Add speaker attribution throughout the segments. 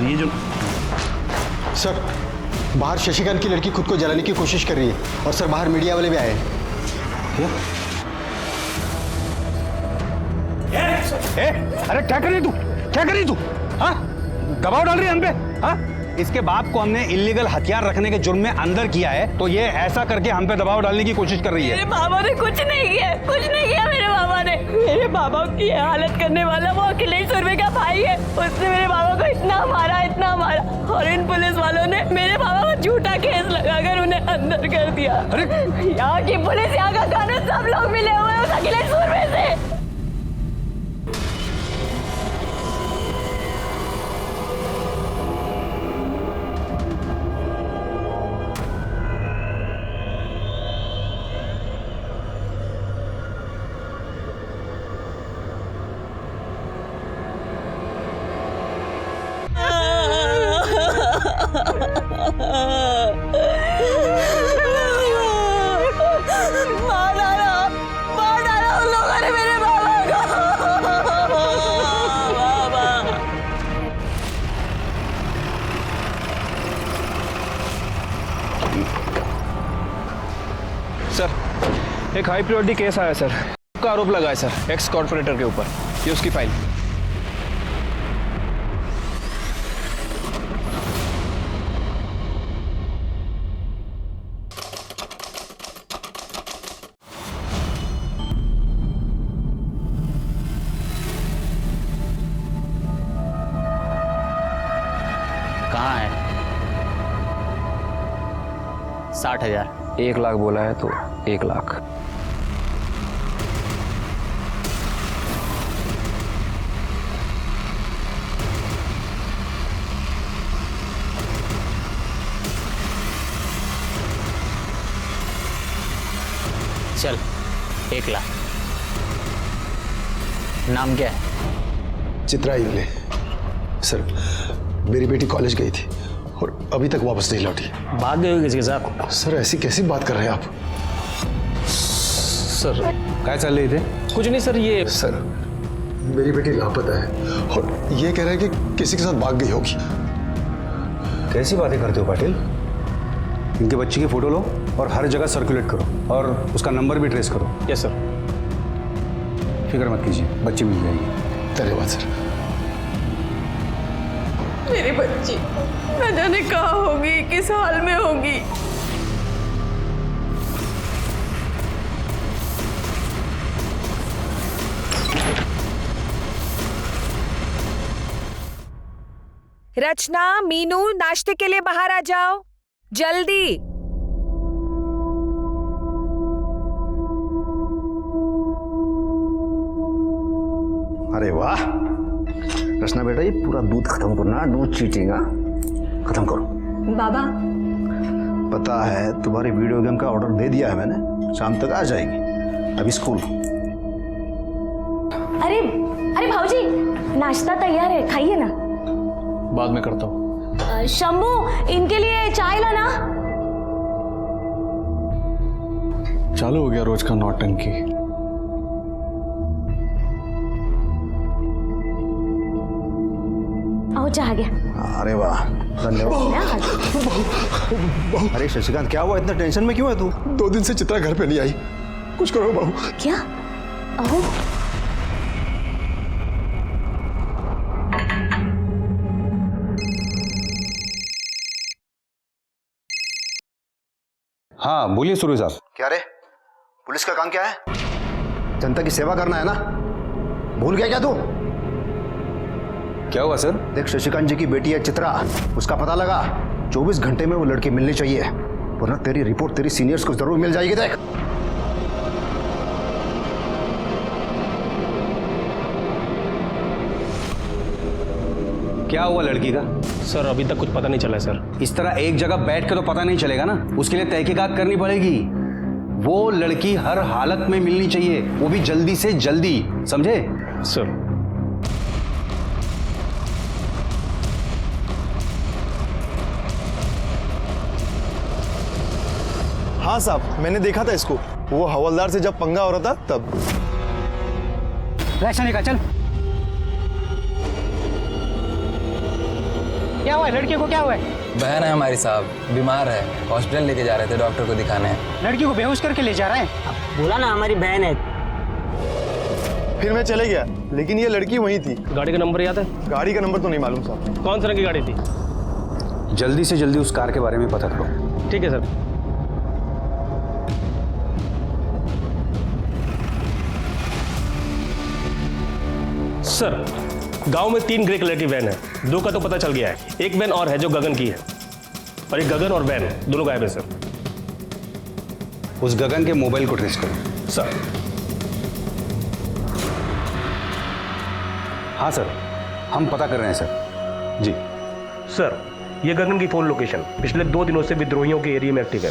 Speaker 1: और ये जो
Speaker 2: सर, बाहर शशिकांत की लड़की खुद को जलाने की कोशिश कर रही है और सर बाहर मीडिया वाले भी आए हैं।
Speaker 1: अरे क्या कर रही तू, क्या कर रही तू? हाँ, दबाव डाल रही है हम पे? हाँ, इसके बाप को हमने इलीगल हथियार रखने के जुर्म में अंदर किया है, तो ये ऐसा करके हम पे दबाव डालने की कोशिश कर रही है।
Speaker 3: मेरे बाबा ने कुछ नहीं किया, कुछ नहीं किया मेरे बाबा ने। मेरे बाबा की हालत करने वाला वो अखिलेश सुरवे का भाई है। उसने मेरे बाबा को इतना मारा, और इन पुलिस वालों ने मेरे बाबा को झूठा केस लगाकर उन्हें अंदर कर दिया।
Speaker 1: अरे
Speaker 3: यहाँ की पुलिस, यहाँ का कानून, सब लोग मिले हुए हैं उस अखिलेश सुरवे से। मार डाला उन लोगों ने मेरे बाबा को। बाबा
Speaker 4: सर, एक हाई प्रायोरिटी केस आया सर, का आरोप लगा है सर एक्स कॉर्पोरेटर के ऊपर। ये उसकी फाइल।
Speaker 5: कहाँ है? 60,000।
Speaker 4: 1 लाख बोला है तो 1 लाख।
Speaker 5: चल, 1 लाख। नाम क्या है?
Speaker 2: चित्रा इल्ले। सर, मेरी बेटी कॉलेज गई थी और अभी तक वापस नहीं लौटी।
Speaker 5: भाग गए हो किसी के साथ?
Speaker 2: सर, ऐसी कैसी बात कर रहे हैं आप?
Speaker 4: सर क्या चल रही थे? कुछ नहीं सर, ये
Speaker 2: सर, मेरी बेटी लापता है और ये कह रहा है कि किसी के साथ भाग गई होगी।
Speaker 6: कैसी बातें करते हो पाटिल? इनके बच्चे की फोटो लो और हर जगह सर्कुलेट करो और उसका नंबर भी ट्रेस करो।
Speaker 4: Yes sir.
Speaker 6: फिक्र मत कीजिए, बच्ची मिल जाएगी।
Speaker 2: धन्यवाद सर।
Speaker 3: मेरी बच्ची न जाने कहाँ होगी, किस हाल में होगी।
Speaker 7: रचना, मीनू, नाश्ते के लिए बाहर आ जाओ जल्दी।
Speaker 6: अरे वाह रचना बेटा, ये पूरा दूध खत्म करना, दूध चीटिंग खत्म करो।
Speaker 3: बाबा,
Speaker 6: पता है तुम्हारी वीडियो गेम का ऑर्डर दे दिया है मैंने, शाम तक आ जाएगी। अभी स्कूल।
Speaker 3: अरे अरे भाऊजी, नाश्ता तैयार है, खाइए ना।
Speaker 4: बाद में करता हूँ।
Speaker 3: शंभू, इनके लिए चाय लाना।
Speaker 4: चालू हो गया रोज का नौटंकी।
Speaker 3: आओ, चाह आ गया।
Speaker 6: अरे वाह, धन्यवाद। अरे शशिकांत, क्या हुआ? इतना टेंशन में क्यों है तू?
Speaker 2: 2 दिन से चित्रा घर पे नहीं आई। कुछ करो बहू।
Speaker 3: क्या? आओ।
Speaker 6: हाँ बोलिए सूर्य साहब। क्या रे, पुलिस का काम क्या है? जनता की सेवा करना है ना? भूल गया क्या तू?
Speaker 4: क्या हुआ सर?
Speaker 6: देख, शशिकांत जी की बेटी है चित्रा, उसका पता लगा। 24 घंटे में वो लड़की मिलनी चाहिए, वरना तेरी रिपोर्ट तेरी सीनियर्स को जरूर मिल जाएगी। देख,
Speaker 4: क्या हुआ लड़की का?
Speaker 8: सर अभी तक कुछ पता नहीं चला है सर।
Speaker 4: इस तरह एक जगह बैठ के तो पता नहीं चलेगा ना, उसके लिए तहकीकात करनी पड़ेगी। वो लड़की हर हालत में मिलनी चाहिए, वो भी जल्दी से जल्दी, समझे?
Speaker 8: सर
Speaker 9: हाँ साहब, मैंने देखा था इसको, वो हवलदार से जब पंगा हो रहा था तब।
Speaker 4: चल।
Speaker 1: क्या हुआ है? लड़की को क्या हुआ है?
Speaker 10: बहन है हमारी साहब, बीमार है, हॉस्पिटल लेके जा रहे थे डॉक्टर को दिखाने।
Speaker 1: लड़की को बेहोश करके ले जा रहे हैं?
Speaker 5: बोला ना हमारी बहन है।
Speaker 9: फिर मैं चले गया, लेकिन ये लड़की वहीं थी।
Speaker 8: गाड़ी का नंबर याद है?
Speaker 9: गाड़ी का नंबर तो नहीं मालूम साहब।
Speaker 8: कौन सी रंग की गाड़ी थी?
Speaker 6: जल्दी से जल्दी उस कार के बारे में पता करो।
Speaker 8: ठीक है सर। सर, गांव में 3 ग्रे कलर की वैन है, 2 का तो पता चल गया है, एक वैन और है जो गगन की है, और एक गगन और वैन दोनों गायब है सर।
Speaker 6: उस गगन के मोबाइल को ट्रेस करो।
Speaker 8: सर।
Speaker 6: हाँ सर, हम पता कर रहे हैं सर। जी
Speaker 8: सर, ये गगन की फोन लोकेशन पिछले 2 दिनों से विद्रोहियों के एरिया में एक्टिव है।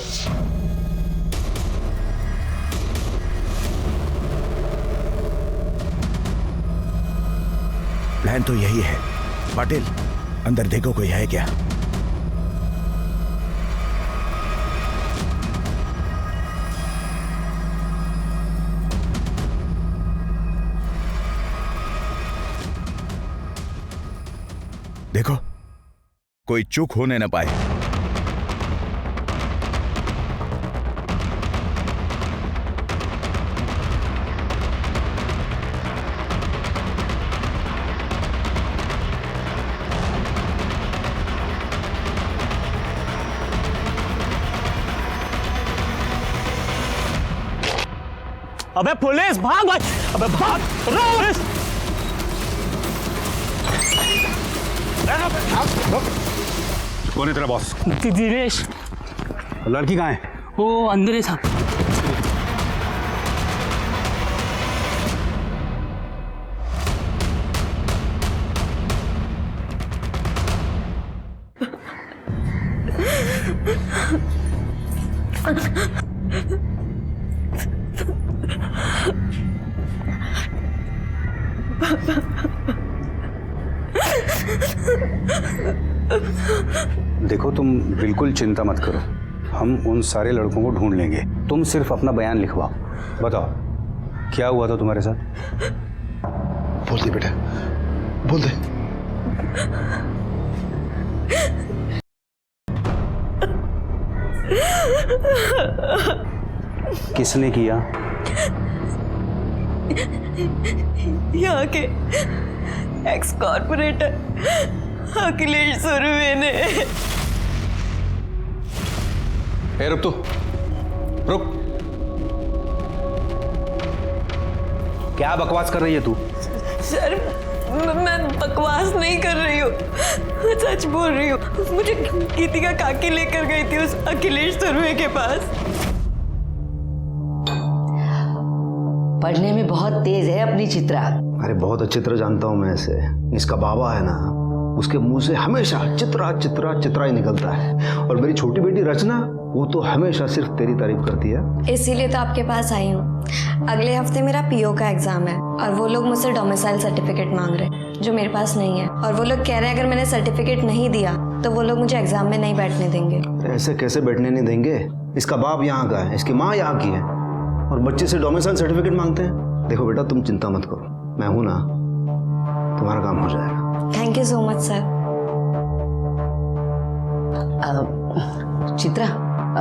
Speaker 11: प्लान तो यही है। पाटिल, अंदर देखो कोई है क्या? देखो, कोई चूक होने न पाए।
Speaker 8: अबे पुलिस भाग भाग! अबे भाग! पुलिस!
Speaker 6: कौन है तेरा बॉस?
Speaker 5: दिनेश,
Speaker 6: लड़की कहाँ है?
Speaker 5: वो अंदर है साहब।
Speaker 6: देखो, तुम बिल्कुल चिंता मत करो, हम उन सारे लड़कों को ढूंढ लेंगे। तुम सिर्फ अपना बयान लिखवाओ। बताओ, क्या हुआ था तुम्हारे साथ?
Speaker 2: बोल दे बेटा, बोल दे।
Speaker 6: किसने किया?
Speaker 3: यहाँ के एक्स कॉर्पोरेटर अखिलेश सुरवे ने।
Speaker 6: रुक तू, रुक। क्या बकवास कर रही है तू?
Speaker 3: सर, मैं बकवास नहीं कर रही हूँ, मैं सच बोल रही हूँ। मुझे गीतिका काकी लेकर गई थी उस अखिलेश सुरवे के पास।
Speaker 12: पढ़ने में बहुत तेज है अपनी चित्रा।
Speaker 2: अरे बहुत अच्छी तरह जानता हूँ मैं इसे। इसका बाबा है ना, उसके मुंह से हमेशा चित्रा चित्रा चित्रा ही निकलता है। और मेरी छोटी बेटी रचना, वो तो हमेशा सिर्फ तेरी तारीफ करती है।
Speaker 13: इसीलिए तो आपके पास आई हूँ। अगले हफ्ते मेरा पीओ का एग्जाम है और वो लोग मुझसे डोमिसाइल सर्टिफिकेट मांग रहे हैं जो मेरे पास नहीं है। और वो लोग कह रहे हैं अगर मैंने सर्टिफिकेट नहीं दिया तो वो लोग मुझे एग्जाम में नहीं बैठने देंगे।
Speaker 2: ऐसे कैसे बैठने नहीं देंगे? इसका बाप यहाँ का है, इसकी माँ यहाँ की है, और बच्चे से डोमिसाइल सर्टिफिकेट मांगते हैं। देखो बेटा, तुम चिंता मत करो, मैं हूं ना, तुम्हारा काम हो जाएगा।
Speaker 13: Thank you so much sir.
Speaker 12: Chitra,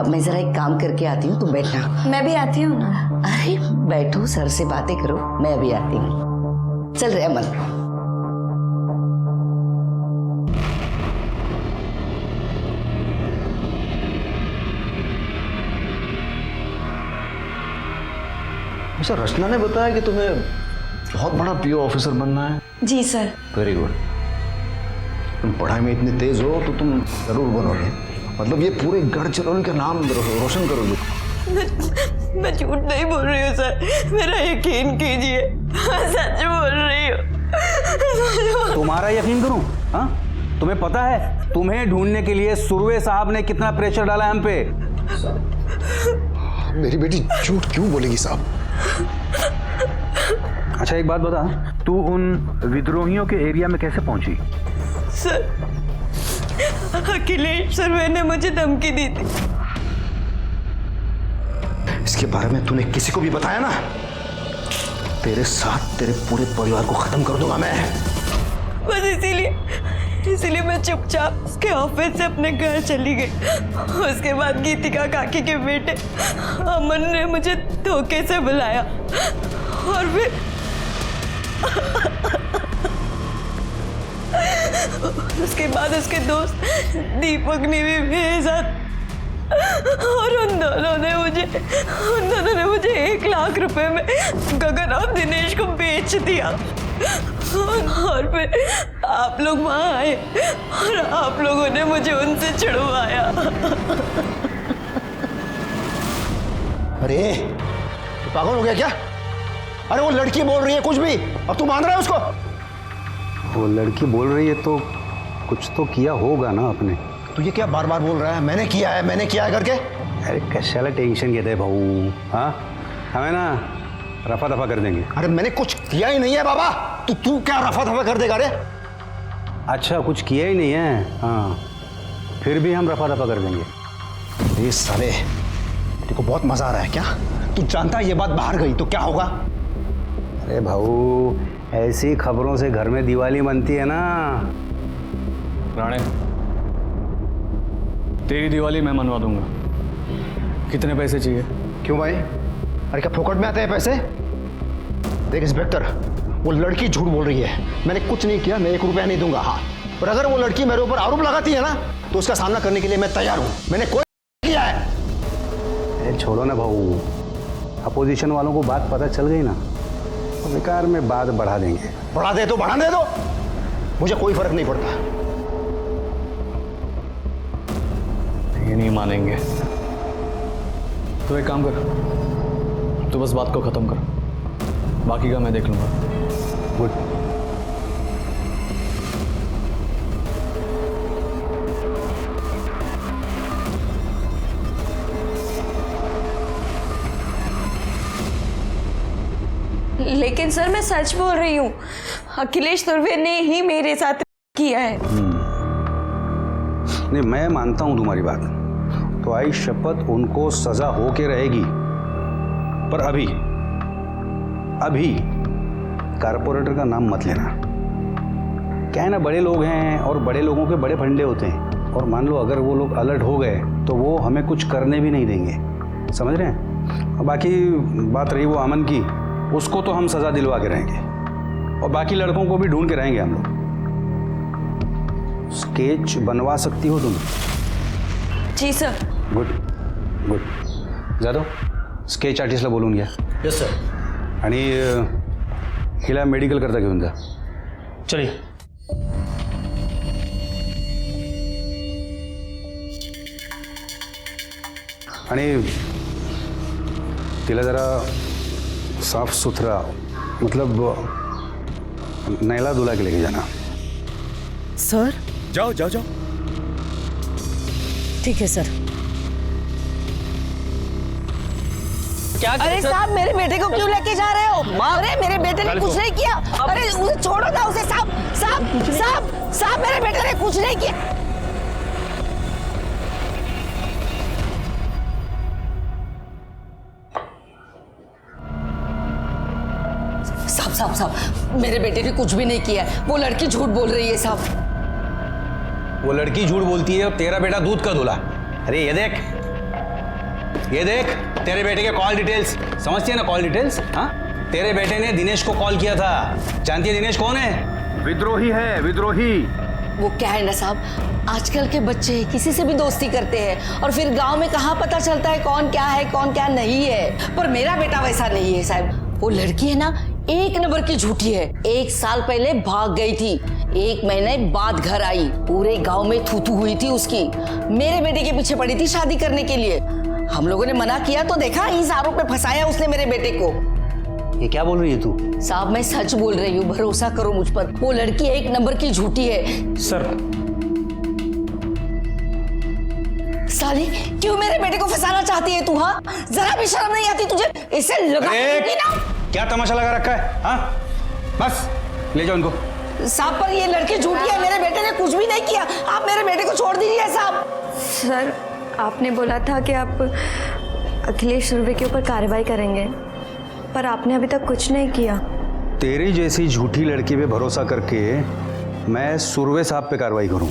Speaker 12: मैं जरा एक काम करके आती हूँ, तुम बैठना।
Speaker 13: मैं भी आती हूँ ना।
Speaker 12: अरे बैठो, सर से बातें करो, मैं अभी आती हूँ। चल रहे अमन।
Speaker 2: अच्छा, रचना ने बताया कि तुम्हें बहुत बड़ा पीओ ऑफिसर बनना है।
Speaker 13: जी सर।
Speaker 2: Very good. तुम पढ़ाई में इतने तेज हो तो तुम जरूर बनोगे। मतलब ये पूरे गढ़चिरौली का नाम रोशन करोगे।
Speaker 3: मैं झूठ नहीं बोल रही हूँ सर, मेरा यकीन कीजिए, मैं सच बोल रही हूँ।
Speaker 6: तुम्हारा यकीन करूं? हाँ, तुम्हें पता है तुम्हें ढूंढने के लिए सुरवे साहब ने कितना प्रेशर डाला है हम पे?
Speaker 2: मेरी बेटी झूठ क्यों बोलेगी साहब?
Speaker 6: अच्छा एक बात बता, तू उन विद्रोहियों के एरिया में कैसे पहुंची?
Speaker 3: सर, अखिलेश सुरवे ने मुझे धमकी दी थी।
Speaker 2: इसके बारे में तूने किसी को भी बताया ना, तेरे साथ तेरे पूरे परिवार को खत्म कर दूंगा मैं।
Speaker 3: बस इसीलिए मैं चुपचाप उसके ऑफिस से अपने घर चली गई। उसके बाद गीतिका काकी के बेटे अमन ने मुझे धोखे से बुलाया और फिर उसके बाद उसके दोस्त दीपक ने भी भेजा और उन दोनों ने मुझे 1 लाख रुपए में गगन और दिनेश को बेच दिया। और फिर आप लोग वहां आए और आप लोगों ने मुझे उनसे छुड़वाया।
Speaker 2: अरे पागल हो गया क्या? अरे वो लड़की बोल रही है कुछ भी और तू मान रहा है उसको?
Speaker 6: वो लड़की बोल रही है तो कुछ तो किया होगा ना आपने।
Speaker 2: तू ये क्या बार बार बोल रहा है मैंने किया है करके?
Speaker 6: अरे कशाला टेंशन घेते भाऊ, हाँ हमें ना रफा दफा कर देंगे।
Speaker 2: अरे मैंने कुछ किया ही नहीं है बाबा, तू क्या रफा दफा कर देगा? रे
Speaker 6: अच्छा कुछ किया ही नहीं है, हाँ फिर भी हम रफा दफा कर देंगे।
Speaker 2: ये साले तेरे को बहुत मजा आ रहा है क्या? तू जानता है ये बात बाहर गई तो क्या होगा?
Speaker 6: अरे भाऊ ऐसी खबरों से घर में दिवाली बनती है ना।
Speaker 1: राणे, तेरी दिवाली मैं मनवा दूंगा। कितने पैसे चाहिए?
Speaker 2: क्यों भाई? अरे क्या फोकट में आते हैं पैसे? देख इंस्पेक्टर, वो लड़की झूठ बोल रही है, मैंने कुछ नहीं किया, मैं 1 रुपया नहीं दूंगा। हाँ, और अगर वो लड़की मेरे ऊपर आरोप लगाती है ना तो उसका सामना करने के लिए मैं तैयार हूं। मैंने कोई किया है।
Speaker 6: अरे छोड़ो ना भाऊ, अपोजिशन वालों को बात पता चल गई ना तो बेकार में बात बढ़ा देंगे।
Speaker 2: बढ़ा दे तो बढ़ाने दो, मुझे कोई फर्क नहीं पड़ता।
Speaker 1: ये नहीं मानेंगे तो एक काम कर, तो बस बात को खत्म कर, बाकी का मैं देख लूंगा।
Speaker 6: गुड।
Speaker 3: लेकिन सर मैं सच बोल रही हूँ, अखिलेश सुरवे ने ही मेरे साथ किया है।
Speaker 6: नहीं मैं मानता हूं तुम्हारी बात, तो आई शपथ उनको सजा हो के रहेगी, पर अभी कारपोरेटर का नाम मत लेना। क्या है ना, बड़े लोग हैं और बड़े लोगों के बड़े फंडे होते हैं, और मान लो अगर वो लोग अलर्ट हो गए तो वो हमें कुछ करने भी नहीं देंगे, समझ रहे हैं? और बाकी बात रही वो अमन की, उसको तो हम सजा दिलवा के रहेंगे, और बाकी लड़कों को भी ढूंढ के रहेंगे हम लोग। स्केच बनवा सकती हो तुम?
Speaker 3: जी sir.
Speaker 6: Good good. Jadhav sketch आर्टिस्टला बोलून घ्या.
Speaker 8: Yes sir.
Speaker 6: आणि हिला मेडिकल करता घेऊन जा.
Speaker 8: चलिए.
Speaker 6: आणि तिला जरा साफ सुथरा मतलब नैला धुला के लेके जाना.
Speaker 7: सर
Speaker 11: जाओ जाओ जाओ.
Speaker 7: ठीक है सर.
Speaker 3: क्या अरे साहब मेरे बेटे को क्यों लेके जा रहे हो? अरे मेरे बेटे ने कुछ नहीं किया. अरे उसे छोड़ो ना उसे. साहब साहब साहब साहब मेरे बेटे ने कुछ नहीं किया. साहब साहब साहब मेरे बेटे ने कुछ भी नहीं किया. वो लड़की झूठ बोल रही है साहब.
Speaker 4: वो लड़की झूठ बोलती है और तेरा बेटा दूध का दूल्हा. अरे ये देख तेरे बेटे के कॉल डिटेल्स समझती है ना? Call details. हाँ तेरे बेटे ने दिनेश को कॉल किया था. जानती है दिनेश कौन है?
Speaker 6: विद्रोही है, विद्रोही.
Speaker 3: वो क्या है ना साहब, आजकल के बच्चे किसी से भी दोस्ती करते हैं और फिर गांव में कहाँ पता चलता है कौन क्या नहीं है. पर मेरा बेटा वैसा नहीं है साहब. वो लड़की है ना एक नंबर की झूठी है. 1 साल पहले भाग गई थी, 1 महीने बाद घर आई. पूरे गांव में थूथू हुई थी उसकी. मेरे बेटे के पीछे पड़ी थी शादी करने के लिए. हम लोगों ने मना किया तो देखा इस आरोप में फंसाया उसने मेरे बेटे को.
Speaker 6: ये क्या बोल रही है तू?
Speaker 3: साहब मैं सच बोल रही हूँ, भरोसा करो मुझ पर. वो लड़की 1 नंबर की झूठी है.
Speaker 8: सर
Speaker 3: साली क्यों मेरे बेटे को फंसाना चाहती है तू? हाँ जरा भी शर्म नहीं आती तुझे? इसे लगा ना.
Speaker 4: क्या तमाशा लगा रखा है? हाँ बस ले जाओ इनको.
Speaker 3: साहब पर ये लड़की झूठी है. मेरे बेटे ने कुछ भी नहीं किया. आप मेरे बेटे को छोड़ दीजिए साहब.
Speaker 13: सर आपने बोला था कि आप अखिलेश सुरवे के ऊपर कार्रवाई करेंगे, पर आपने अभी तक कुछ नहीं किया.
Speaker 6: तेरी जैसी झूठी लड़की पे भरोसा करके मैं सुरवे साहब पे कार्रवाई करूं।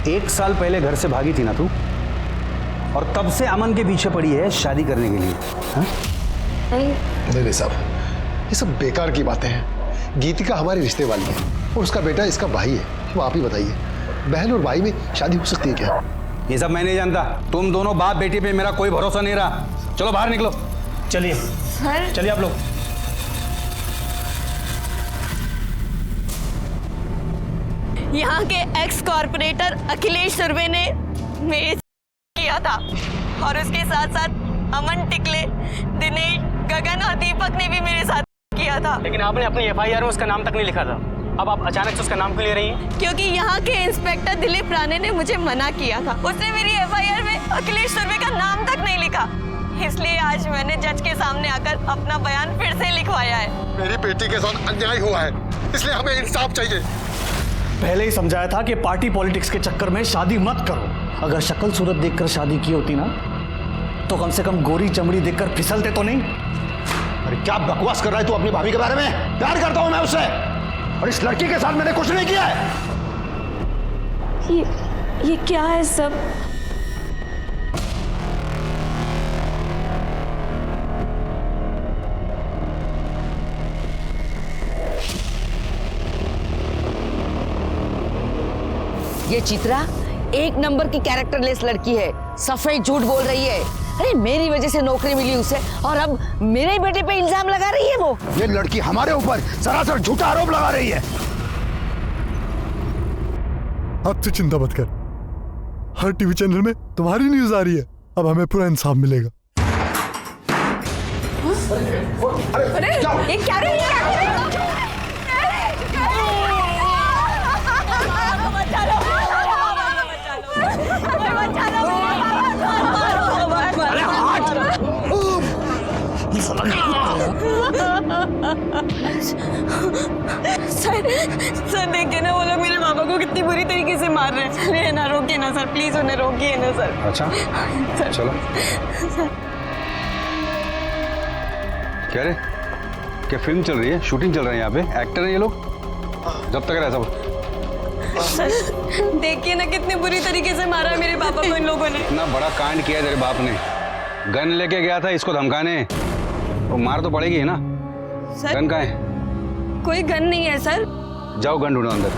Speaker 6: 1 साल पहले घर से भागी थी ना तू, और तब से अमन के पीछे पड़ी है शादी करने के लिए। हाँ?
Speaker 9: नहीं साहब, ये सब बेकार की बातें हैं। गीतिका हमारे रिश्ते वाली है और उसका बेटा इसका भाई है। वो आप ही बताइए, बहन और भाई में शादी हो सकती है क्या?
Speaker 6: ये सब मैं नहीं जानता। तुम दोनों बाप बेटी पे मेरा कोई भरोसा नहीं रहा। चलो बाहर निकलो।
Speaker 8: चलिए
Speaker 13: सर,
Speaker 8: चलिए आप लोग।
Speaker 3: यहाँ के एक्स कॉर्पोरेटर अखिलेश सुरवे ने मेरे किया था, और उसके साथ साथ अमन टिकले, दिनेश, गगन और दीपक ने भी मेरे साथ किया था।
Speaker 5: लेकिन आपने अपनी एफआईआर में उसका नाम तक नहीं लिखा था। अब आप अचानक से उसका नाम क्यों ले रही हैं?
Speaker 3: क्योंकि यहाँ के इंस्पेक्टर दिलीप राणे ने मुझे मना किया था। उसने मेरी एफआईआर में अखिलेश सुरवे का नाम तक नहीं लिखा, इसलिए आज मैंने जज के सामने आकर अपना बयान फिर से लिखवाया है।
Speaker 9: मेरी बेटी के साथ अन्याय हुआ है, इसलिए हमें इंसाफ चाहिए।
Speaker 2: पहले ही समझाया था कि पार्टी पॉलिटिक्स के चक्कर में शादी मत करो। अगर शक्ल सूरत देखकर शादी की होती ना, तो कम से कम गोरी चमड़ी देखकर फिसलते तो नहीं। अरे क्या बकवास कर रहा है तू अपनी भाभी के बारे में? प्यार करता हूं मैं उससे, और इस लड़की के साथ मैंने कुछ नहीं किया है।
Speaker 13: ये क्या है सब?
Speaker 12: ये चित्रा एक नंबर की कैरेक्टरलेस लड़की है, सफेद झूठ बोल रही है। अरे मेरी वजह से नौकरी मिली उसे, और अब मेरे बेटे पे इल्जाम लगा रही है वो।
Speaker 2: ये लड़की हमारे ऊपर सरासर झूठा आरोप लगा रही है।
Speaker 9: अब तू चिंता मत कर, हर टीवी चैनल में तुम्हारी न्यूज आ रही है। अब हमें पूरा इंसाफ मिलेगा।
Speaker 3: अरे ये क्या रे? सर देखिए ना, वो लोग मेरे बाबा को कितनी बुरी तरीके से मार रहे हैं। सर ना रोकिए ना सर, प्लीज उन्हें रोकिए ना सर।
Speaker 6: अच्छा चलो। क्या रे, क्या फिल्म चल रही है, शूटिंग चल रही है यहाँ पे? एक्टर है ये लोग? जब तक रहे सब।
Speaker 3: सर देखिए ना, कितनी बुरी तरीके से मारा है मेरे पापा को इन लोगों ने।
Speaker 6: इतना बड़ा कांड किया तेरे बाप ने। गन लेके गया था इसको धमकाने, वो मार तो पड़ेगी है ना।
Speaker 3: सर
Speaker 6: गन कहाँ है?
Speaker 3: कोई गन नहीं है सर।
Speaker 6: जाओ गन ढूंढो अंदर।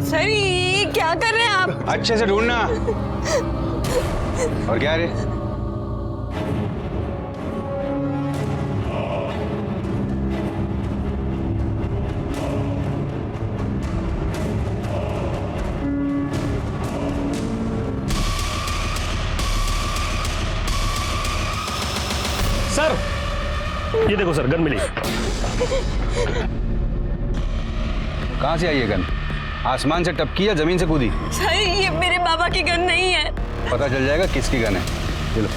Speaker 3: सर ये क्या कर रहे हैं आप?
Speaker 6: अच्छे से ढूंढना। और क्या रे?
Speaker 8: सर ये देखो सर, गन मिली।
Speaker 6: कहाँ से आई ये गन? आसमान से टपकी या जमीन से कूदी?
Speaker 3: सर ये मेरे बाबा की गन नहीं है।
Speaker 6: पता चल जाएगा किसकी गन है। चलो।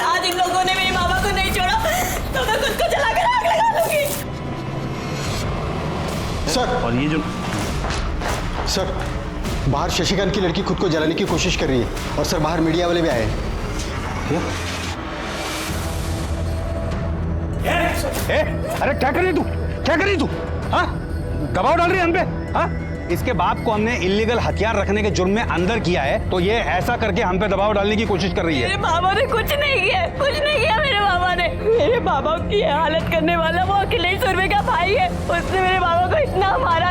Speaker 3: आज इन लोगों ने मेरे बाबा को नहीं छोड़ा तो मैं खुद को जलाकर आग लगा दूंगी।
Speaker 9: सर,
Speaker 8: और ये जो
Speaker 9: सर बाहर शशिकांत की लड़की खुद को जलाने की कोशिश कर रही है, और सर बाहर मीडिया वाले भी आए हैं।
Speaker 1: अरे क्या कर रही तू, क्या कर रही तू? हाँ, दबाव डाल रही है हम पे? हाँ, इसके बाप को हमने इलीगल हथियार रखने के जुर्म में अंदर किया है, तो ये ऐसा करके हम पे दबाव डालने की कोशिश कर रही है।
Speaker 3: मेरे बाबा ने कुछ नहीं किया, कुछ नहीं किया मेरे बाबा ने। मेरे बाबा की हालत करने वाला वो अखिलेश सुरवे का भाई है। उसने मेरे बाबा को इतना मारा,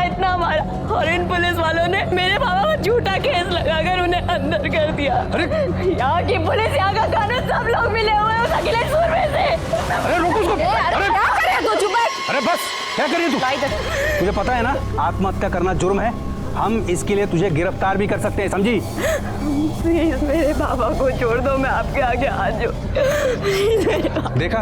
Speaker 3: और इन पुलिस वालों ने मेरे बाबा को झूठा केस लगाकर उन्हें अंदर कर दिया।
Speaker 1: अरे
Speaker 3: यहाँ की पुलिस, यहाँ का कानून, सब लोग मिले हुए हैं उस अखिलेश सुरवे से।
Speaker 1: अरे रोको उसको।
Speaker 3: अरे क्या करे तू? चुप है।
Speaker 1: अरे बस, क्या कर रही है तू? तुझे पता है ना आत्महत्या करना जुर्म है। हम इसके लिए तुझे गिरफ्तार भी कर सकते हैं, समझी?
Speaker 3: प्लीज मेरे बाबा को छोड़ दो, मैं आपके आगे हाथ जोड़।
Speaker 6: देखा,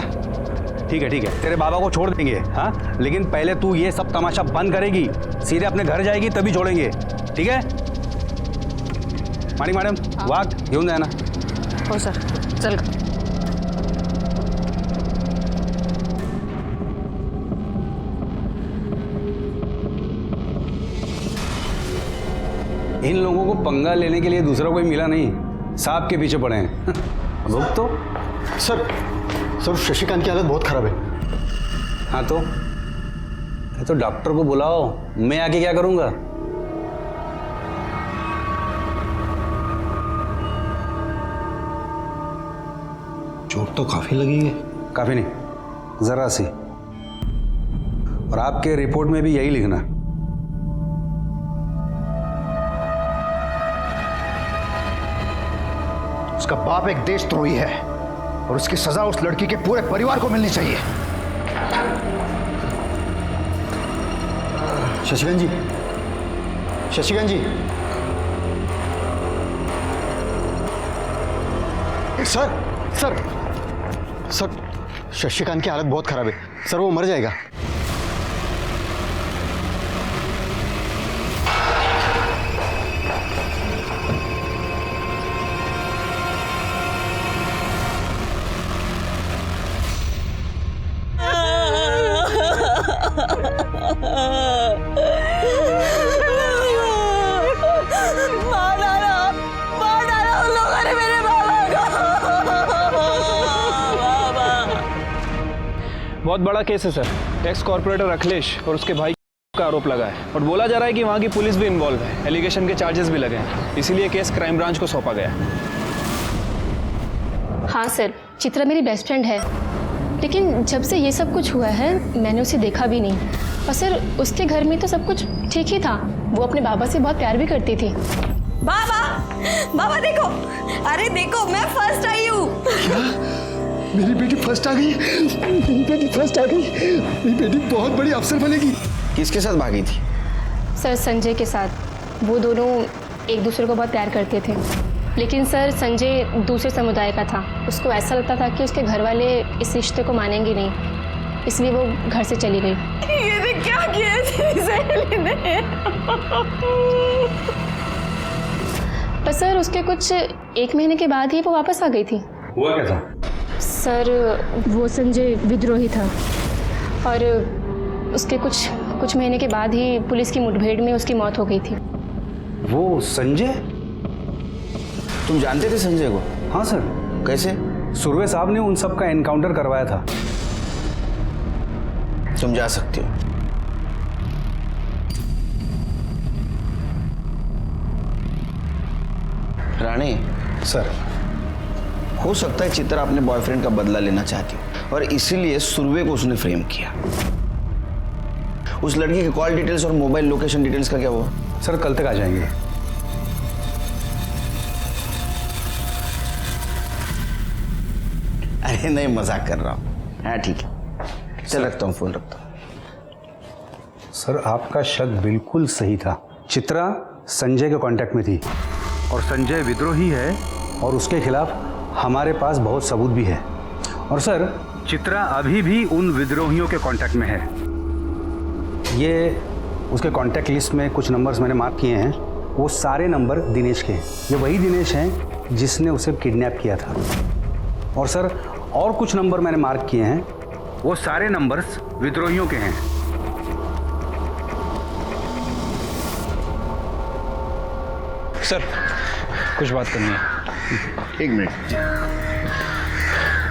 Speaker 6: ठीक है, तेरे बाबा को छोड़ देंगे। हाँ, लेकिन पहले तू ये सब तमाशा बंद करेगी, सीधे अपने घर जाएगी, तभी छोड़ेंगे। ठीक है? माणिक मॅडम, वाघ घेऊन जाए ना।
Speaker 3: हो सर, चल।
Speaker 4: इन लोगों को पंगा लेने के लिए दूसरा कोई मिला नहीं, सांप के पीछे पड़े हैं। रुक तो।
Speaker 2: सर शशिकांत की हालत बहुत खराब है।
Speaker 4: हाँ तो डॉक्टर को बुलाओ, मैं आके क्या करूंगा?
Speaker 2: चोट तो काफी लगी है।
Speaker 4: काफी नहीं, जरा सी। और आपके रिपोर्ट में भी यही लिखना।
Speaker 2: उसका बाप एक देशद्रोही है और उसकी सजा उस लड़की के पूरे परिवार को मिलनी चाहिए। शशिकांत जी, शशिकांत जी। सर शशिकांत की हालत बहुत खराब है सर, वो मर जाएगा।
Speaker 14: बहुत बड़ा केस है सर। एक्स कॉर्पोरेटर अखिलेश और उसके भाई का आरोप लगा है और बोला जा रहा है कि वहाँ की पुलिस भी इन्वॉल्व है। एलिगेशन के चार्जेस भी लगे हैं, इसीलिए केस क्राइम ब्रांच को सौंपा गया।
Speaker 15: हाँ सर, चित्रा मेरी बेस्ट फ्रेंड है, लेकिन जब से ये सब कुछ हुआ है मैंने उसे देखा भी नहीं। और सर उसके घर में तो सब कुछ ठीक ही था, वो अपने बाबा से बहुत प्यार भी करती थी।
Speaker 3: बाबा देखो, अरे देखो मैं फर्स्ट आई हूँ।
Speaker 9: मेरी बेटी फर्स्ट आ गई, मेरी बेटी फर्स्ट आ गई, मेरी बेटी बहुत बड़ी अफसर बनेगी।
Speaker 2: किसके साथ भागी थी?
Speaker 15: सर संजय के साथ। वो दोनों एक दूसरे को बहुत प्यार करते थे, लेकिन सर संजय दूसरे समुदाय का था। उसको ऐसा लगता था कि उसके घर वाले इस रिश्ते को मानेंगे नहीं, इसलिए वो घर से चली गई।
Speaker 3: ये क्या किया सहेली ने?
Speaker 15: पर सर उसके कुछ 1 महीने के बाद ही वो वापस आ गई थी।
Speaker 4: हुआ क्या था?
Speaker 15: सर वो संजय विद्रोही था और उसके कुछ महीने के बाद ही पुलिस की मुठभेड़ में उसकी मौत हो गई थी।
Speaker 4: वो संजय?
Speaker 2: तुम जानते थे संजय को?
Speaker 4: हाँ सर।
Speaker 2: कैसे?
Speaker 4: सुरवे साहब ने उन सब का एनकाउंटर करवाया था।
Speaker 2: तुम जा सकते हो। रानी
Speaker 6: सर,
Speaker 2: हो सकता है चित्रा अपने बॉयफ्रेंड का बदला लेना चाहती हो और इसीलिए सुरवे को उसने फ्रेम किया। उस लड़की के कॉल डिटेल्स और मोबाइल लोकेशन डिटेल्स का क्या हुआ?
Speaker 4: सर कल तक आ जाएंगे।
Speaker 2: अरे नहीं, मजाक कर रहा हूँ। हाँ ठीक है, चल रखता हूँ, फोन रखता हूँ।
Speaker 4: सर आपका शक बिल्कुल सही था। चित्रा संजय के कांटेक्ट में थी और संजय विद्रोही है और उसके खिलाफ हमारे पास बहुत सबूत भी है। और सर चित्रा अभी भी उन विद्रोहियों के कांटेक्ट में है। ये उसके कांटेक्ट लिस्ट में कुछ नंबर्स मैंने मार्क किए हैं, वो सारे नंबर दिनेश के हैं। ये वही दिनेश हैं जिसने उसे किडनैप किया था। और सर और कुछ नंबर मैंने मार्क किए हैं, वो सारे नंबर्स विद्रोहियों के हैं।
Speaker 14: सर कुछ बात करनी है।
Speaker 2: 1 मिनट।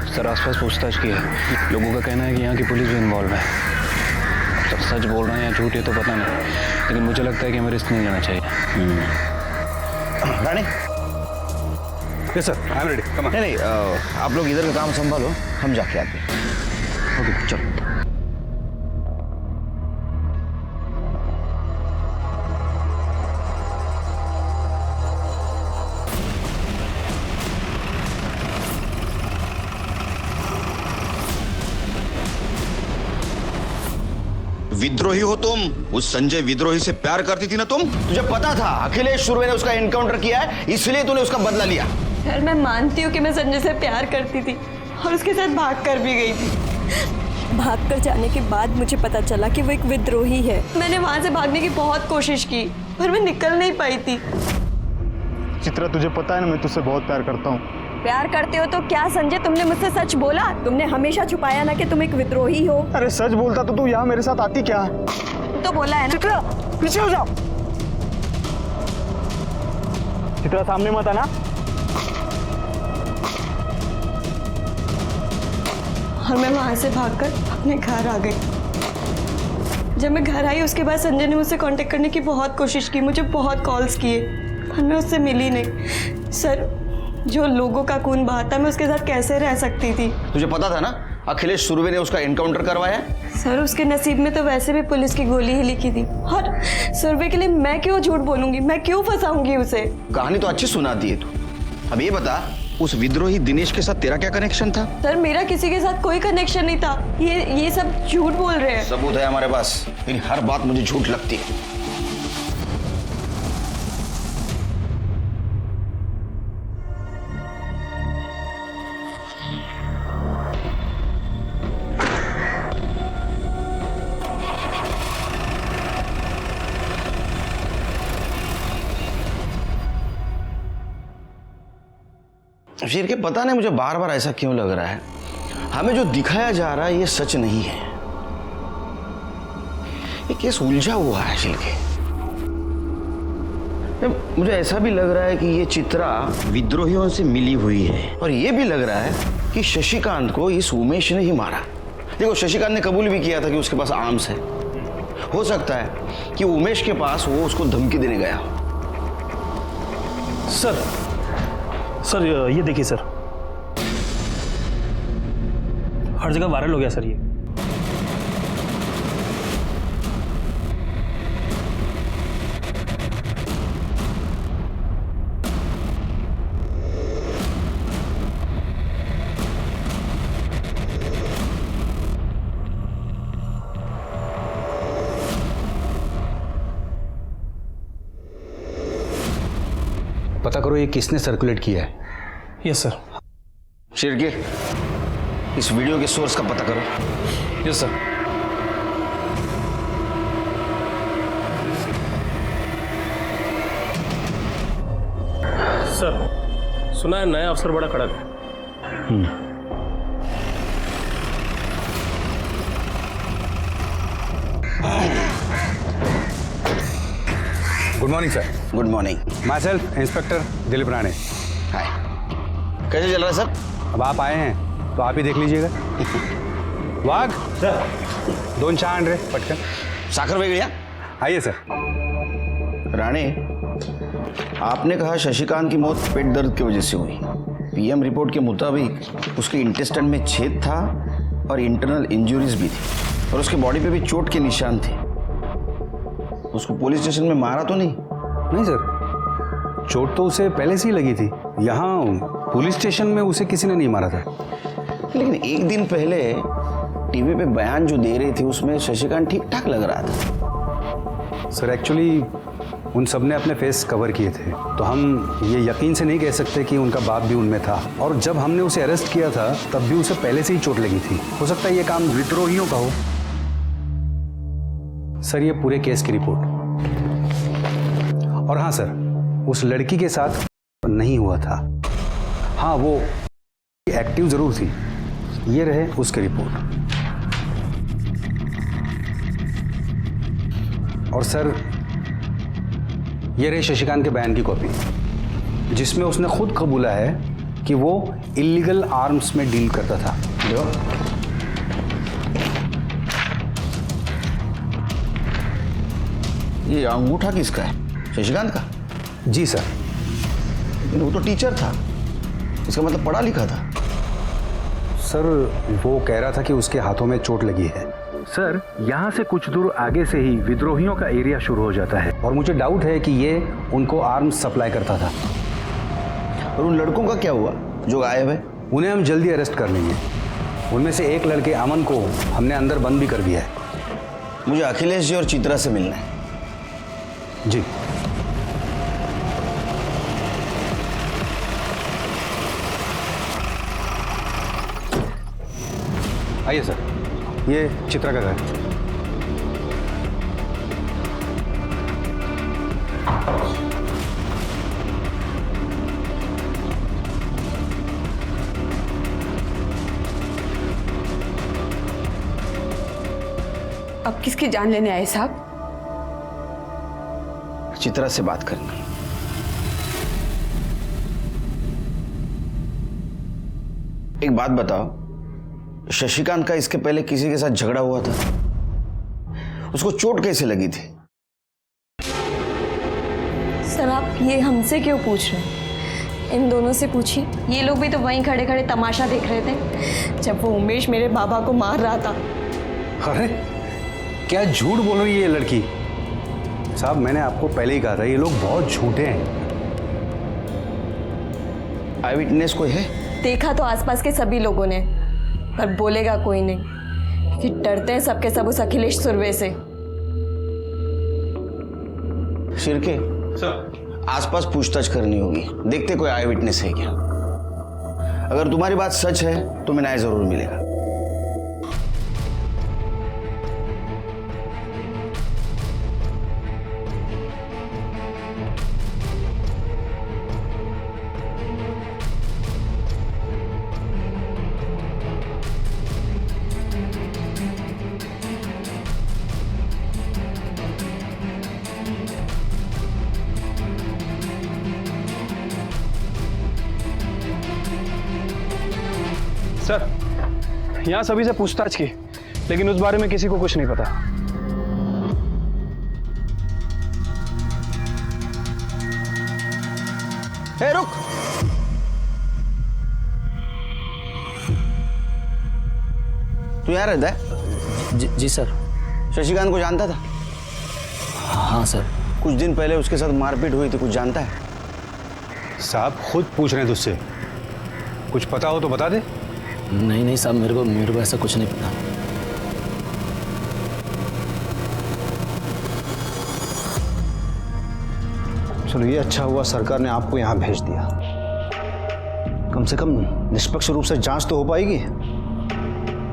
Speaker 14: सर आसपास पूछताछ की है, लोगों का कहना है कि यहाँ की पुलिस भी इन्वॉल्व है। सर सच बोल रहे हैं या झूठ है तो पता नहीं, लेकिन मुझे लगता है कि हमें रिस्क नहीं लेना चाहिए।
Speaker 2: Rani?
Speaker 4: Yes sir, I am ready. Come on.
Speaker 2: नहीं, आप लोग इधर का काम संभालो, हम जाके आते हैं। ओके चलो।
Speaker 16: विद्रोही हो तुम? उस संजय विद्रोही से प्यार करती थी ना तुम?
Speaker 2: तुझे पता था अखिलेश सुरवे ने उसका एनकाउंटर किया है, इसलिए तूने उसका बदला लिया।
Speaker 3: सर मैं मानती हूँ कि मैं संजय से प्यार करती थी और उसके साथ भाग कर भी गई थी। भाग कर जाने के बाद मुझे पता चला कि वो एक विद्रोही है। मैंने वहां से भागने की बहुत कोशिश की पर मैं निकल नहीं पाई थी।
Speaker 17: चित्रा तुझे पता है ना, मैं तुझसे बहुत प्यार करता हूँ।
Speaker 13: प्यार करते हो तो क्या संजय तुमने मुझसे सच बोला? तुमने हमेशा छुपाया ना कि तुम एक विद्रोही हो।
Speaker 14: अरे सच बोलता तो तू यहाँ मेरे साथ आती क्या?
Speaker 13: तो बोला है ना।
Speaker 14: चित्रा पीछे हो जाओ। चित्रा सामने मत आना।
Speaker 13: और मैं वहां से भागकर अपने घर आ गई। जब मैं घर आई उसके बाद संजय ने मुझसे कांटेक्ट करने की बहुत कोशिश की, मुझे बहुत कॉल्स किए, पर मैं उससे मिली नहीं। सर, जो लोगों का खून बहाता, मैं उसके साथ कैसे रह सकती थी?
Speaker 16: तुझे पता था ना अखिलेश सुरवे ने उसका एनकाउंटर करवाया?
Speaker 13: सर, उसके नसीब में तो वैसे भी पुलिस की गोली ही लिखी थी, और सुरवे के लिए मैं क्यों झूठ बोलूंगी? मैं क्यों फंसाऊंगी उसे?
Speaker 16: कहानी तो अच्छी सुनाती है तू। अब ये बता, उस विद्रोही दिनेश के साथ तेरा क्या कनेक्शन था?
Speaker 13: सर, मेरा किसी के साथ कोई कनेक्शन नहीं था। ये सब झूठ बोल रहे हैं।
Speaker 16: सबूत है हमारे पास, लेकिन हर बात मुझे झूठ लगती है। शेर के पता नहीं मुझे बार बार ऐसा क्यों लग रहा है, हमें जो दिखाया जा रहा है ये सच नहीं है। ये केस उलझा हुआ है शिल्के। मुझे ऐसा भी लग रहा है कि ये चित्रा विद्रोहियों से मिली हुई है, और ये भी लग रहा है कि शशिकांत को इस उमेश ने ही मारा। देखो, शशिकांत ने कबूल भी किया था कि उसके पास आर्म्स है। हो सकता है कि उमेश के पास वो उसको धमकी देने गया हो।
Speaker 8: सर ये देखिए सर, हर जगह वायरल हो गया सर ये।
Speaker 6: पता करो ये किसने सर्कुलेट किया है।
Speaker 8: Yes sir.
Speaker 16: शिरके, इस वीडियो के सोर्स का पता करो।
Speaker 8: Yes sir. सर, सुना है नया अफसर बड़ा कड़क है।
Speaker 6: Good morning sir.
Speaker 16: Good morning.
Speaker 6: My self inspector Dilip Rane.
Speaker 16: Hi, कैसे चल रहा है सर?
Speaker 6: अब आप आए हैं तो आप ही देख लीजिएगा। वाघ सर, 2 चहा आण रे पटकन।
Speaker 16: साखर वेगळ्या।
Speaker 6: आइए सर।
Speaker 16: राणे, आपने कहा शशिकांत की मौत पेट दर्द की वजह से हुई। पीएम रिपोर्ट के मुताबिक उसके इंटेस्टाइन में छेद था और इंटरनल इंजरीज भी थी, और उसके बॉडी पे भी चोट के निशान थे। उसको पुलिस स्टेशन में मारा तो नहीं?
Speaker 6: नहीं सर, चोट तो उसे पहले से ही लगी थी। यहाँ पुलिस स्टेशन में उसे किसी ने नहीं मारा था।
Speaker 16: लेकिन एक दिन पहले टीवी पे बयान जो दे रहे थे उसमें शशिकांत ठीक ठाक लग रहा था।
Speaker 6: सर एक्चुअली उन सब ने अपने फेस कवर किए थे, तो हम ये यकीन से नहीं कह सकते कि उनका बाप भी उनमें था। और जब हमने उसे अरेस्ट किया था तब भी उसे पहले से ही चोट लगी थी। हो सकता है ये काम विद्रोहियों का हो। सर, ये पूरे केस की रिपोर्ट। और हाँ सर, उस लड़की के साथ नहीं हुआ था। हाँ, वो एक्टिव जरूर थी। ये रहे उसकी रिपोर्ट। और सर, ये रहे शशिकांत के बयान की कॉपी, जिसमें उसने खुद कबूला है कि वो इलीगल आर्म्स में डील करता था। जो
Speaker 16: ये अंगूठा किसका है? शशिकांत का?
Speaker 6: जी सर।
Speaker 16: लेकिन वो तो टीचर था, इसका मतलब पढ़ा लिखा था।
Speaker 6: सर, वो कह रहा था कि उसके हाथों में चोट लगी है। सर, यहाँ से कुछ दूर आगे से ही विद्रोहियों का एरिया शुरू हो जाता है, और मुझे डाउट है कि ये उनको आर्म्स सप्लाई करता था।
Speaker 16: और उन लड़कों का क्या हुआ जो गायब है?
Speaker 6: उन्हें हम जल्दी अरेस्ट कर लेंगे। उनमें से एक लड़के अमन को हमने अंदर बंद भी कर दिया है।
Speaker 16: मुझे अखिलेश जी और चित्रा से मिलना है।
Speaker 6: जी। आइए सर, ये चित्रा का घर।
Speaker 3: अब किसकी जान लेने आए साहब?
Speaker 16: चित्रा से बात करनी। एक बात बताओ, शशिकांत का इसके पहले किसी के साथ झगड़ा हुआ था? उसको चोट कैसे लगी थी?
Speaker 13: सर आप ये हमसे क्यों पूछ रहे हैं? इन दोनों से पूछिए। ये लोग भी तो वहीं खड़े खड़े तमाशा देख रहे थे जब वो उमेश मेरे बाबा को मार रहा था।
Speaker 6: अरे क्या झूठ बोल रही है ये लड़की? साहब मैंने आपको पहले ही कहा था ये लोग बहुत झूठे हैं।
Speaker 16: आई विटनेस कोई है?
Speaker 13: देखा तो आसपास के सभी लोगों ने, पर बोलेगा कोई नहीं क्योंकि डरते हैं सबके सब उस अखिलेश सुरवे से।
Speaker 16: शिर्के सर, आसपास पूछताछ करनी होगी, देखते कोई आई विटनेस है क्या। अगर तुम्हारी बात सच है तो मैं न्याय जरूर मिलेगा।
Speaker 14: सर यहाँ सभी से पूछताछ की, लेकिन उस बारे में किसी को कुछ नहीं पता।
Speaker 16: ए, रुक। तू यहाँ रहता है?
Speaker 10: जी सर।
Speaker 16: शशिकांत को जानता था?
Speaker 10: हाँ सर।
Speaker 16: कुछ दिन पहले उसके साथ मारपीट हुई थी, कुछ जानता है?
Speaker 6: साहब खुद पूछ रहे हैं तुझसे, कुछ पता हो तो बता दे।
Speaker 10: नहीं साहब, मेरे को ऐसा कुछ नहीं पता।
Speaker 2: चलो ये अच्छा हुआ सरकार ने आपको यहाँ भेज दिया, कम से कम निष्पक्ष रूप से जांच तो हो पाएगी।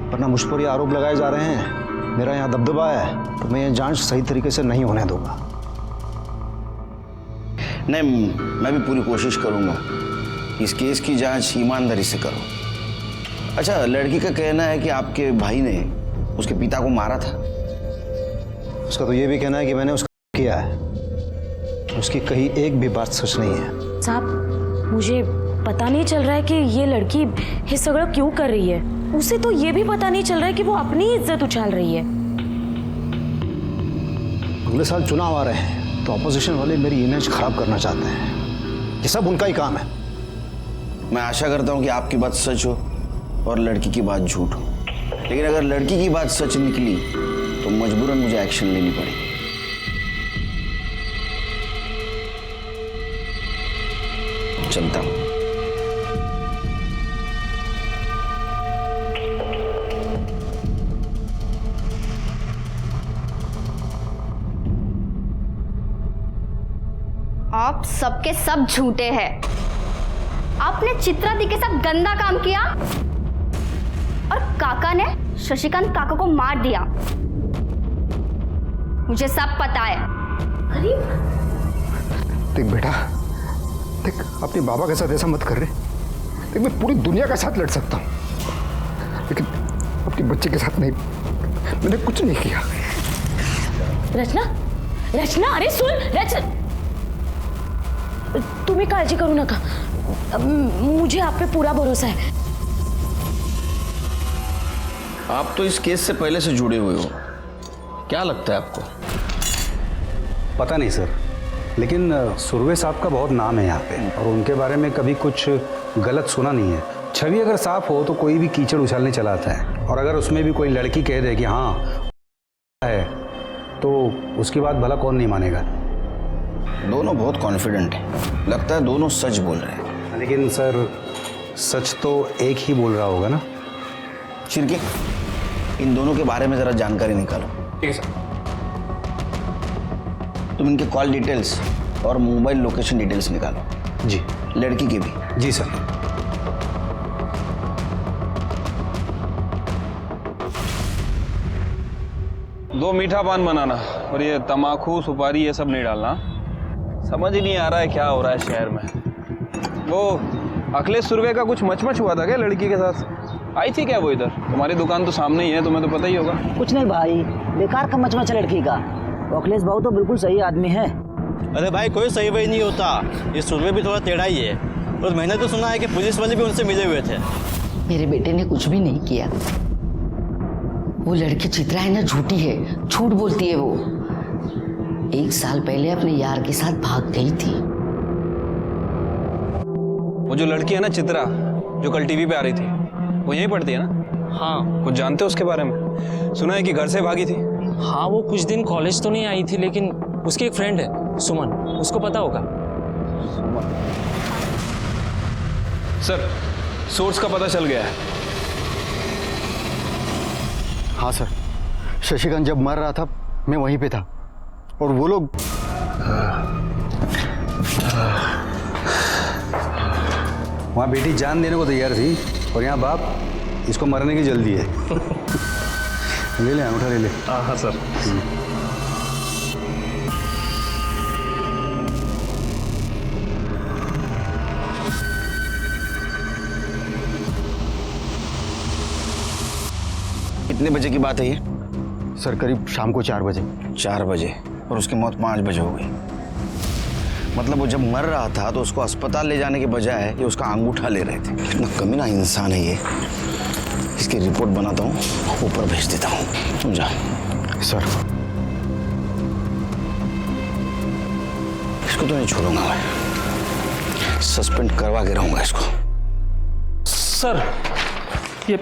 Speaker 2: वरना मुझ पर ये आरोप लगाए जा रहे हैं, मेरा यहाँ दबदबा है, तो मैं ये जांच सही तरीके से नहीं होने दूंगा।
Speaker 16: नहीं, मैं भी पूरी कोशिश करूंगा इस केस की जांच ईमानदारी से करो। अच्छा, लड़की का कहना है कि आपके भाई ने उसके पिता को मारा था।
Speaker 2: उसका तो ये भी कहना है कि मैंने उसका किया है। उसकी कहीं एक भी बात सच नहीं है।
Speaker 3: साहब मुझे पता नहीं चल रहा है कि ये लड़की ये सगड़ा क्यों कर रही है। उसे तो ये भी पता नहीं चल रहा है कि वो अपनी इज्जत उछाल रही है।
Speaker 2: अगले साल चुनाव आ रहे हैं तो अपोजिशन वाले मेरी इमेज खराब करना चाहते हैं। ये सब उनका ही काम है।
Speaker 16: मैं आशा करता हूं कि आपकी बात सच हो और लड़की की बात झूठ हो, लेकिन अगर लड़की की बात सच निकली तो मजबूरन मुझे एक्शन लेनी पड़ेगी। चलता हूं।
Speaker 17: आप सबके सब झूठे हैं। आपने चित्रा दी के साथ गंदा काम किया और काका ने शशिकांत काका को मार दिया। मुझे सब पता है।
Speaker 2: देख बेटा, देख अपने बाबा के साथ ऐसा मत कर रहे। देख मैं पूरी दुनिया के साथ लड़ सकता हूँ, लेकिन अपने बच्चे के साथ नहीं। मैंने कुछ नहीं किया।
Speaker 3: रचना अरे सुन रचना, तुम्हें काळजी करू नका, मुझे आप पे पूरा भरोसा है।
Speaker 16: आप तो इस केस से पहले से जुड़े हुए हो, क्या लगता है आपको?
Speaker 6: पता नहीं सर, लेकिन सुरवे साहब का बहुत नाम है यहाँ पे और उनके बारे में कभी कुछ गलत सुना नहीं है। छवि अगर साफ हो तो कोई भी कीचड़ उछालने चला आता है, और अगर उसमें भी कोई लड़की कह दे कि हाँ है तो उसकी बात भला कौन नहीं मानेगा।
Speaker 16: दोनों बहुत कॉन्फिडेंट है, लगता है दोनों सच बोल रहे हैं।
Speaker 6: लेकिन सर सच तो एक ही बोल रहा होगा ना।
Speaker 16: शिर्के, इन दोनों के बारे में जरा जानकारी निकालो।
Speaker 14: ठीक है सर।
Speaker 16: तुम इनके कॉल डिटेल्स और मोबाइल लोकेशन डिटेल्स निकालो।
Speaker 6: जी।
Speaker 16: लड़की के भी।
Speaker 6: जी सर।
Speaker 14: दो मीठा पान बनाना और ये तमाकू सुपारी ये सब नहीं डालना। समझ ही नहीं आ रहा है क्या हो रहा है शहर में। वो अखिलेश सुरवे का कुछ मचमच हुआ था क्या लड़की के साथ? आई थी क्या वो इधर? तुम्हारी दुकान तो सामने ही है, तुम्हें तो पता ही होगा।
Speaker 18: कुछ नहीं भाई, बेकार का मचमच लड़की का। अखिलेश बाबू तो बिल्कुल सही आदमी है।
Speaker 19: अरे भाई कोई सही वही नहीं होता, ये सुरवे भी थोड़ा टेढ़ा ही है। और मैंने तो सुना है कि पुलिस वाले भी उनसे मिले हुए थे।
Speaker 12: मेरे बेटे ने कुछ भी नहीं किया। वो लड़की चित्रा है ना, झूठी है, झूठ बोलती है वो। 1 साल पहले अपने यार के साथ भाग गई थी।
Speaker 14: वो जो लड़की है ना चित्रा, जो कल टीवी पे आ रही थी, वो यहीं पढ़ती है ना?
Speaker 5: हाँ।
Speaker 14: कुछ जानते हो उसके बारे में? सुना है कि घर से भागी थी।
Speaker 5: हाँ, वो कुछ दिन कॉलेज तो नहीं आई थी, लेकिन उसकी एक फ्रेंड है सुमन, उसको पता होगा।
Speaker 14: सर, सोर्स का पता चल गया है।
Speaker 2: हाँ सर, शशिकांत जब मर रहा था मैं वहीं पे था और वो लोग
Speaker 6: वहाँ बेटी जान देने को तैयार थी और यहाँ बाप इसको मरने की जल्दी है। ले ले अंगूठा ले ले।
Speaker 14: हाँ सर।
Speaker 16: कितने बजे की बात है ये?
Speaker 2: सर करीब शाम को 4 बजे।
Speaker 16: 4 बजे? और उसकी मौत 5 बजे हो गई। मतलब वो जब मर रहा था तो उसको अस्पताल ले जाने के बजाय ये उसका अंगूठा ले रहे थे। कितना कमीना इंसान है ये। इसकी रिपोर्ट बनाता हूँ, ऊपर भेज देता हूँ, समझा?
Speaker 2: सर
Speaker 16: इसको तो नहीं छोड़ूंगा मैं, सस्पेंड करवा के रहूंगा इसको।
Speaker 5: सर, ये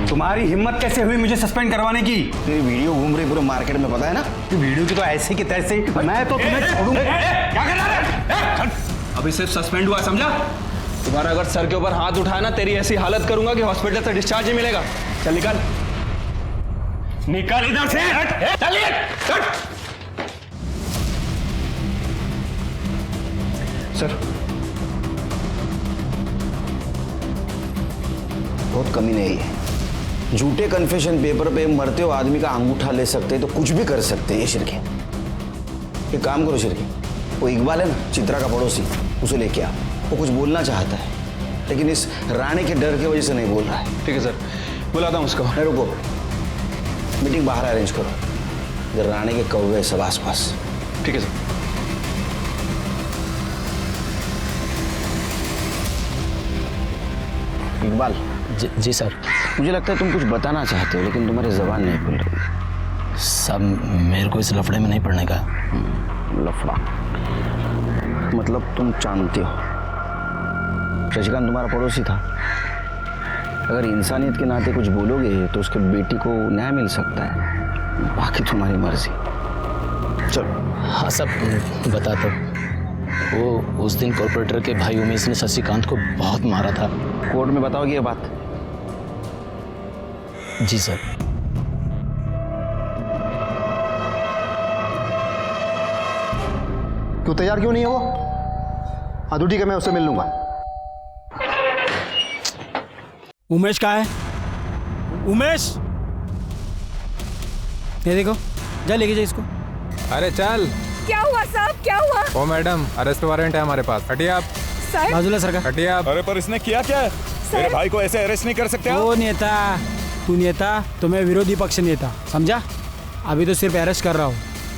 Speaker 6: तुम्हारी हिम्मत कैसे हुई मुझे सस्पेंड करवाने की?
Speaker 16: तेरी वीडियो घूम रही पूरे मार्केट में, पता है ना?
Speaker 6: वीडियो की तो ऐसे की तैसे मैं तो तुम्हें छोड़ूंगा। क्या कर रहा है?
Speaker 14: अभी सिर्फ सस्पेंड हुआ, समझा? तुम्हारा अगर सर के ऊपर हाथ उठाया ना, तेरी ऐसी हालत करूंगा कि हॉस्पिटल से डिस्चार्ज ही मिलेगा। चल निकल, निकल इधर से।
Speaker 16: सर बहुत कमीने है ये। झूठे कन्फेशन पेपर पे मरते हो आदमी का अंगूठा ले सकते हैं तो कुछ भी कर सकते हैं ये शिरके। एक काम करो शिरके, वो इकबाल है ना चित्रा का पड़ोसी, उसे लेके आ। वो कुछ बोलना चाहता है लेकिन इस राणे के डर की वजह से नहीं बोल रहा है।
Speaker 14: ठीक है सर, बुलाता हूँ उसको।
Speaker 16: नहीं रुको, मीटिंग बाहर अरेंज करो, इधर राणे के कौवे सब आसपास।
Speaker 14: ठीक है सर।
Speaker 16: इकबाल।
Speaker 10: जी सर।
Speaker 16: मुझे लगता है तुम कुछ बताना चाहते हो लेकिन तुम्हारी जबान नहीं खुल रही।
Speaker 10: सब मेरे को इस लफड़े में नहीं पड़ने का।
Speaker 16: लफड़ा मतलब तुम जानते हो शशिकांत तुम्हारा पड़ोसी था। अगर इंसानियत के नाते कुछ बोलोगे तो उसके बेटी को न्याय मिल सकता है, बाकी तुम्हारी मर्जी। चलो।
Speaker 10: हाँ सब बता दो। वो उस दिन कॉर्पोरेटर के भाई उमेश ने शशिकांत को बहुत मारा था।
Speaker 16: कोर्ट में बताओगे ये बात?
Speaker 10: जी सर।
Speaker 2: तू तैयार क्यों नहीं है वो? हाँ तो ठीक है, मैं उससे मिल लूंगा।
Speaker 20: उमेश कहाँ है? उमेश, ये देखो, जा लेके जा इसको।
Speaker 21: अरे चल।
Speaker 7: क्या हुआ साहब, क्या हुआ?
Speaker 21: ओ मैडम, अरेस्ट वारंट है हमारे पास। हटिए आप।
Speaker 7: सर
Speaker 20: बाजूला सरकार।
Speaker 21: हटिए आप।
Speaker 11: अरे पर इसने किया क्या है? मेरे भाई को ऐसे अरेस्ट नहीं कर सकते आप।
Speaker 20: वो नेता, तू नेता तो मैं विरोधी पक्ष नेता, समझा? अभी तो सिर्फ अरेस्ट कर रहा हूँ,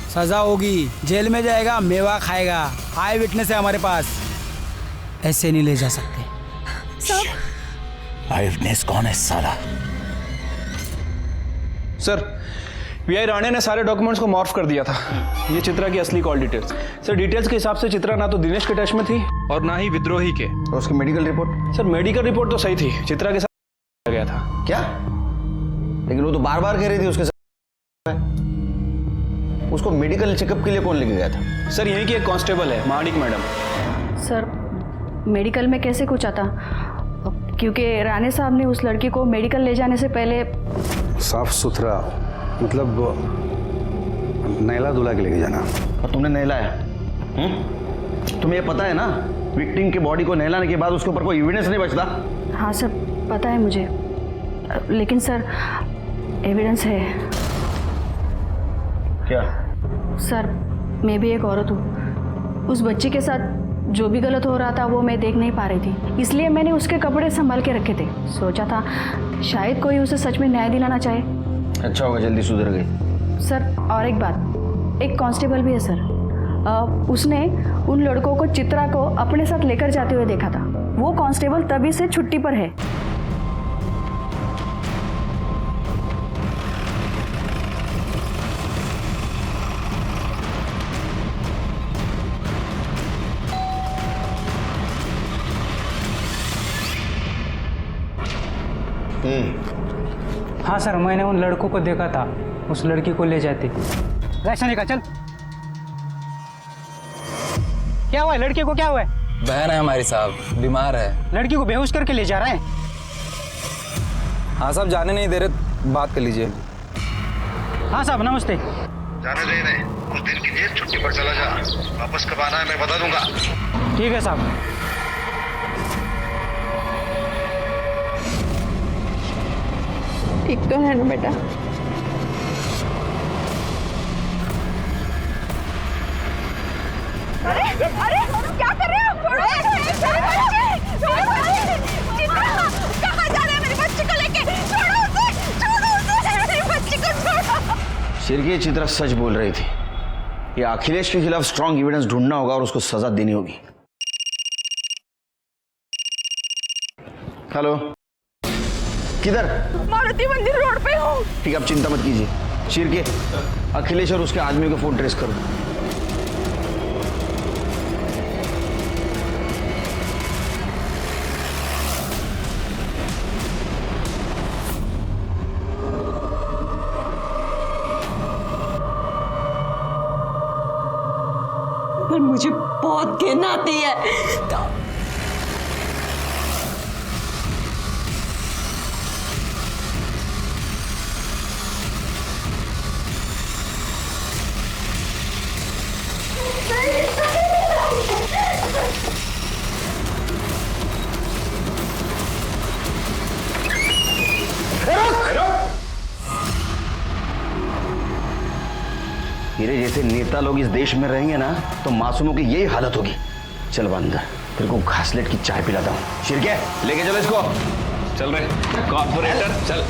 Speaker 20: सजा होगी, जेल में जाएगा, मेवा खाएगा। आई विटनेस है हमारे पास, ऐसे नहीं ले जा सकते।
Speaker 11: आई विटनेस कौन है साला?
Speaker 14: सर, पीआई राणे ने सारे डॉक्यूमेंट्स को मॉर्फ कर दिया था। ये चित्रा की असली कॉल डिटेल्स। सर डिटेल्स के हिसाब से चित्रा ना तो दिनेश के टच में थी और ना ही विद्रोही के।
Speaker 16: और उसकी medical report?
Speaker 14: Sir medical report तो सही थी, चित्रा के साथ गया था।
Speaker 16: क्या? लेकिन वो तो बार बार कह रही थी उसके साथ। उसको मेडिकल चेकअप के लिए कौन लेके गया था?
Speaker 14: सर यहीं की एक कांस्टेबल है, महाडिक मैडम।
Speaker 22: सर मेडिकल में कैसे कुछ आता, क्योंकि राणे साहब ने उस लड़की को मेडिकल ले जाने से पहले
Speaker 6: साफ सुथरा, मतलब नहला धुला के लेके जाना।
Speaker 16: और तुमने नहलाया? तुम्हें ये पता है ना विक्टिम की बॉडी को नहलाने के बाद उसके ऊपर कोई एविडेंस नहीं बचता?
Speaker 22: हाँ सर पता है मुझे, लेकिन सर एविडेंस है।
Speaker 16: क्या?
Speaker 22: सर मैं भी एक औरत हूँ। उस बच्ची के साथ जो भी गलत हो रहा था वो मैं देख नहीं पा रही थी, इसलिए मैंने उसके कपड़े संभाल के रखे थे। सोचा था शायद कोई उसे सच में न्याय दिलाना चाहे।
Speaker 16: अच्छा होगा जल्दी सुधर गई।
Speaker 22: सर और एक बात, एक कांस्टेबल भी है सर, उसने उन लड़कों को चित्रा को अपने साथ लेकर जाते हुए देखा था। वो कांस्टेबल तभी से छुट्टी पर है।
Speaker 5: हाँ सर, मैंने उन लड़कों को देखा था, उस लड़की को ले जाते। ऐसा नहीं का, चल। क्या हुआ है लड़के को, क्या हुआ है?
Speaker 10: बहन है हमारी साहब, बीमार है।
Speaker 5: लड़की को बेहोश करके ले जा रहा है।
Speaker 10: हाँ साहब, जाने नहीं दे रहे, बात कर लीजिए।
Speaker 5: हाँ साहब नमस्ते।
Speaker 2: जाने दे इन्हें, कुछ दिन के लिए छुट्टी पर चला जा, वापस कब आना है मैं बता दूंगा।
Speaker 5: ठीक है साहब।
Speaker 3: ठीक तो है ना बेटा? अरे अरे क्या कर रहे हो? छोड़ो, कहाँ जा रहे हैं मेरी बच्ची को लेके? छोड़ो उसे, मेरी बच्ची को छोड़ो।
Speaker 16: शिरके चित्रा सच बोल रही थी। ये अखिलेश के खिलाफ स्ट्रॉन्ग एविडेंस ढूंढना होगा और उसको सजा देनी होगी। हेलो, किधर?
Speaker 3: मारुति मंदिर रोड पे हूँ।
Speaker 16: ठीक है, आप चिंता मत कीजिए। शिरके, अखिलेश और उसके आदमियों का फोन ट्रेस करो।
Speaker 3: पर मुझे बहुत घिन आती है।
Speaker 16: मेरे जैसे नेता लोग इस देश में रहेंगे ना तो मासूमों की यही हालत होगी। चल बंदर, तेरे को घासलेट की चाय पिलाता हूँ। शिरके, लेके चलो इसको।
Speaker 14: चल रहे कॉर्पोरेटर, चल।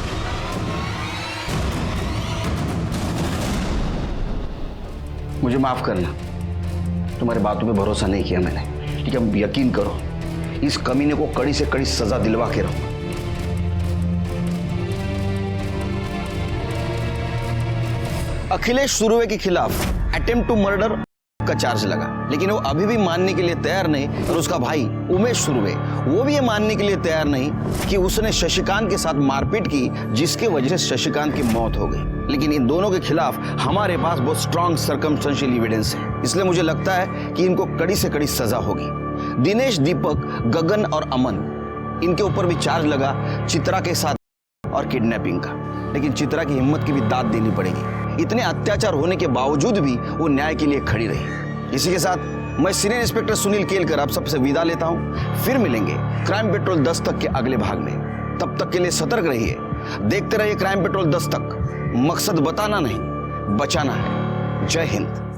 Speaker 16: मुझे माफ करना, तुम्हारी बातों पे भरोसा नहीं किया मैंने। ठीक है, यकीन करो, इस कमीने को कड़ी से कड़ी सजा दिलवा के रहूंगा। अखिलेश सुरवे के खिलाफ अटेम्प्ट टू मर्डर का चार्ज लगा, लेकिन वो अभी भी मानने के लिए तैयार नहीं। और उसका भाई उमेश सुरवे, वो भी ये मानने के लिए तैयार नहीं कि उसने शशिकांत के साथ मारपीट की, जिसकी वजह से शशिकांत की मौत हो गई। लेकिन इन दोनों के खिलाफ हमारे पास बहुत स्ट्रॉन्ग सर्कमस्टेंशियल एविडेंस है, इसलिए मुझे लगता है कि इनको कड़ी से कड़ी सजा होगी। दिनेश, दीपक, गगन और अमन, इनके ऊपर भी चार्ज लगा चित्रा के साथ और किडनैपिंग का। लेकिन चित्रा की हिम्मत की भी दाद देनी पड़ेगी। इतने अत्याचार होने के बावजूद भी वो न्याय के लिए खड़ी रही। इसी के साथ मैं सीनियर इंस्पेक्टर सुनील केलकर आप सबसे विदा लेता हूं। फिर मिलेंगे क्राइम पेट्रोल 10 तक के अगले भाग में। तब तक के लिए सतर्क रहिए, देखते रहिए क्राइम पेट्रोल 10 तक। मकसद बताना नहीं, बचाना है। जय हिंद।